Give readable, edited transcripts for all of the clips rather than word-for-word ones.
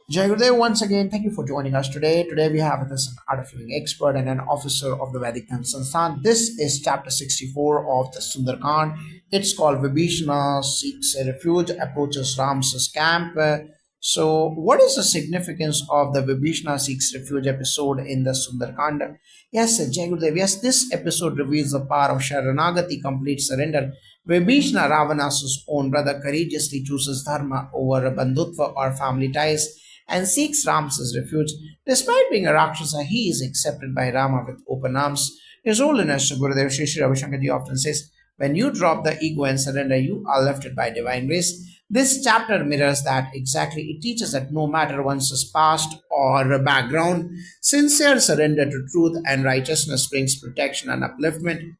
Jai Gurudev, once again, thank you for joining us today. Today we have with us an art of living expert and an officer of the Vedic Sansthan. This is chapter 64 of the Sunder Kand. It's called Vibhishana Seeks a Refuge, Approaches Ram's Camp. So, what is the significance of the Vibhishana Seeks Refuge episode in the Sunder Kand? Yes, Jai Gurudev, yes, this episode reveals the power of Sharanagati, complete surrender. Vibhishana, Ravana's own brother, courageously chooses dharma over bandhutva or family ties and seeks Ram's refuge. Despite being a Rakshasa, he is accepted by Rama with open arms. His Holiness Gurudev Shri Shri Ravi Shankar Ji often says, when you drop the ego and surrender, you are lifted by divine grace. This chapter mirrors that exactly. It teaches that no matter one's past or background, sincere surrender to truth and righteousness brings protection and upliftment.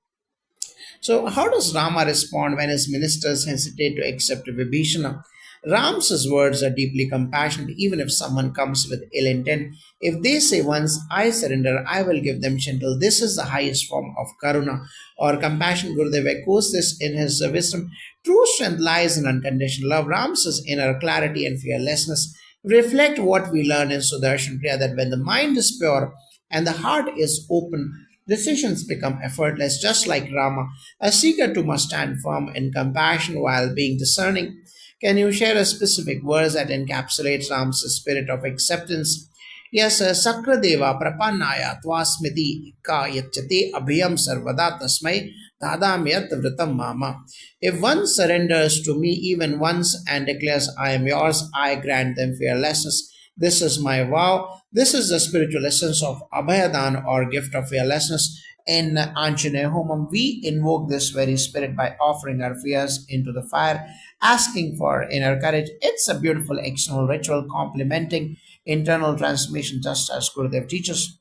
So, how does Rama respond when his ministers hesitate to accept Vibhishana? Ram's words are deeply compassionate, even if someone comes with ill intent. If they say once, I surrender, I will give them gentle. This is the highest form of karuna or compassion. Gurudev echoes this in his wisdom. True strength lies in unconditional love. Ram's inner clarity and fearlessness reflect what we learn in Sudarshan Kriya, that when the mind is pure and the heart is open, decisions become effortless, just like Rama. A seeker too must stand firm in compassion while being discerning. Can you share a specific verse that encapsulates Ram's spirit of acceptance? Yes, Sakradeva Prapannaya Tvasmiti Ka Yachate Abhiyam Sarvada Tasmai Dadamyat Vritam Mama. If one surrenders to me even once and declares, I am yours, I grant them fearlessness. This is my vow. This is the spiritual essence of Abhayadan or gift of fearlessness. In Anjaneya Homam, we invoke this very spirit by offering our fears into the fire, asking for inner courage. It's a beautiful external ritual complementing internal transformation, just as Gurudev teaches.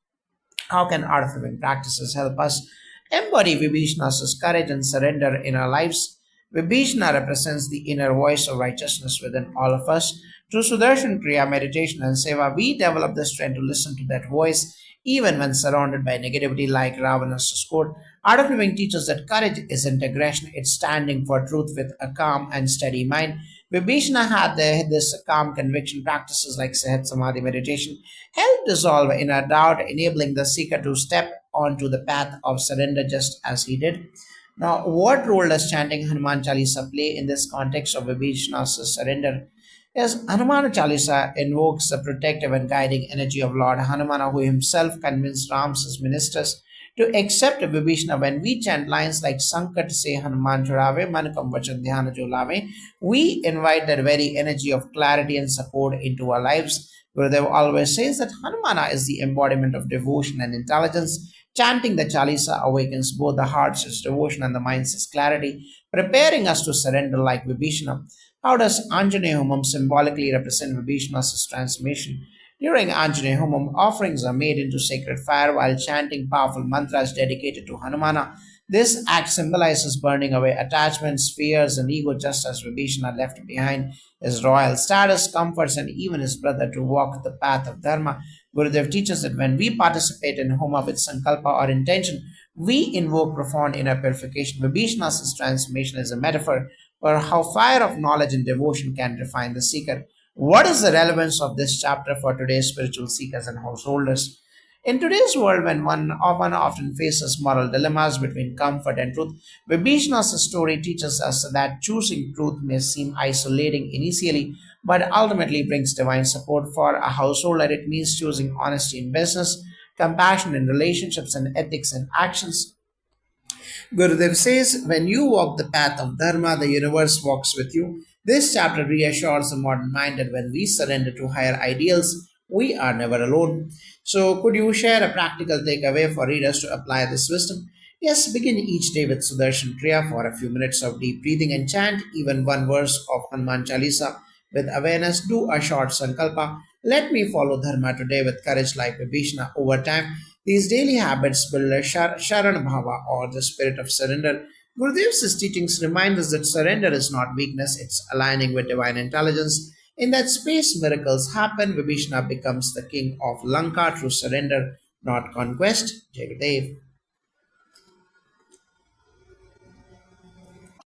How can art of living practices help us embody Vibhishana's courage and surrender in our lives? Vibhishana represents the inner voice of righteousness within all of us. Through Sudarshan Kriya, meditation, and Seva, we develop the strength to listen to that voice even when surrounded by negativity like Ravana's court. Art of living teaches that courage isn't aggression, it's standing for truth with a calm and steady mind. Vibhishana had this calm conviction. Practices like Sahat Samadhi meditation help dissolve inner doubt, enabling the seeker to step onto the path of surrender just as he did. Now, what role does chanting Hanuman Chalisa play in this context of Vibhishana's surrender? Yes, Hanuman Chalisa invokes the protective and guiding energy of Lord Hanumana, who himself convinced Ram's ministers to accept Vibhishana. When we chant lines like Sankat se Hanuman Churave, Manakam Vachan Dhyana Jolave, we invite that very energy of clarity and support into our lives. Gurudev always says that Hanumana is the embodiment of devotion and intelligence. Chanting the Chalisa awakens both the heart's devotion and the mind's clarity, preparing us to surrender like Vibhishana. How does Anjaneya Homam symbolically represent Vibhishana's transformation? During Anjaneya Homam, offerings are made into sacred fire while chanting powerful mantras dedicated to Hanumana. This act symbolizes burning away attachments, fears, and ego, just as Vibhishana left behind his royal status, comforts, and even his brother to walk the path of Dharma. Gurudev teaches that when we participate in Homa with Sankalpa or intention, we invoke profound inner purification. Vibhishana's transformation is a metaphor for how fire of knowledge and devotion can refine the seeker. What is the relevance of this chapter for today's spiritual seekers and householders? In today's world, when one often faces moral dilemmas between comfort and truth, Vibhishana's story teaches us that choosing truth may seem isolating initially, but ultimately brings divine support. For a householder. It means choosing honesty in business, compassion in relationships, and ethics in actions. Gurudev says, when you walk the path of Dharma, the universe walks with you. This chapter reassures the modern mind that when we surrender to higher ideals, we are never alone. So, could you share a practical takeaway for readers to apply this wisdom? Yes, begin each day with Sudarshan Kriya for a few minutes of deep breathing and chant even one verse of Hanuman Chalisa with awareness. Do a short sankalpa. Let me follow Dharma today with courage like Vibhishana. Over time, these daily habits build a Sharan Bhava or the spirit of surrender. Gurudev's teachings remind us that surrender is not weakness, it's aligning with divine intelligence. In that space, miracles happen. Vibhishana becomes the king of Lanka through surrender, not conquest. Jai Gurudev.